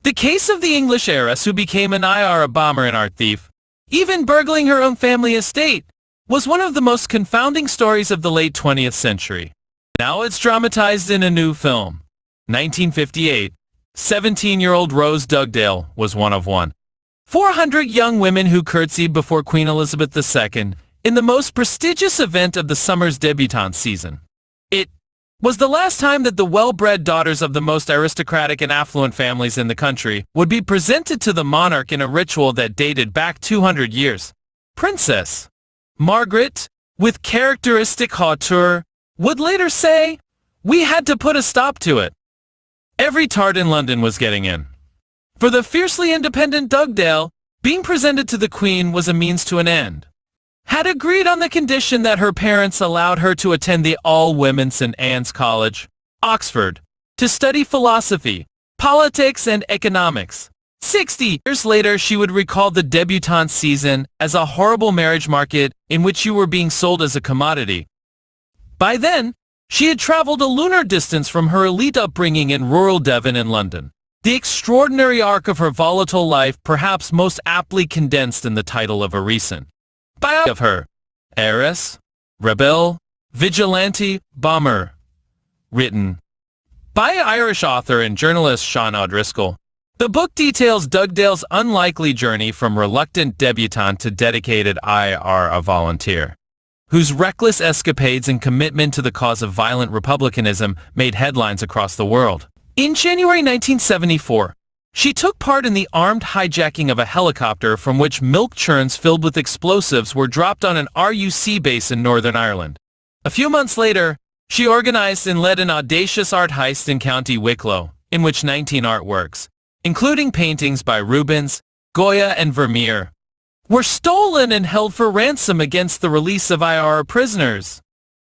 The case of the English heiress who became an IRA bomber and art thief, even burgling her own family estate, was one of the most confounding stories of the late 20th century. Now it's dramatized in a new film. 1958, 17-year-old Rose Dugdale was one of 400 young women who curtsied before Queen Elizabeth II in the most prestigious event of the summer's debutante season. It was the last time that the well-bred daughters of the most aristocratic and affluent families in the country would be presented to the monarch in a ritual that dated back 200 years. Princess Margaret, with characteristic hauteur, would later say, "We had to put a stop to it." Every tart in London was getting in. For the fiercely independent Dugdale, being presented to the Queen was a means to an end. Had agreed on the condition that her parents allowed her to attend the all-women's St. Anne's College, Oxford, to study philosophy, politics, and economics. 60 years later, she would recall the debutante season as a horrible marriage market in which you were being sold as a commodity. By then, she had traveled a lunar distance from her elite upbringing in rural Devon and London. The extraordinary arc of her volatile life perhaps most aptly condensed in the title of a recent biography of her, Heiress, Rebel, Vigilante, Bomber, written by Irish author and journalist Sean O'Driscoll. The book details Dugdale's unlikely journey from reluctant debutante to dedicated IRA volunteer, whose reckless escapades and commitment to the cause of violent republicanism made headlines across the world. In January 1974, she took part in the armed hijacking of a helicopter from which milk churns filled with explosives were dropped on an RUC base in Northern Ireland. A few months later, she organized and led an audacious art heist in County Wicklow, in which 19 artworks, including paintings by Rubens, Goya, and Vermeer, were stolen and held for ransom against the release of IRA prisoners.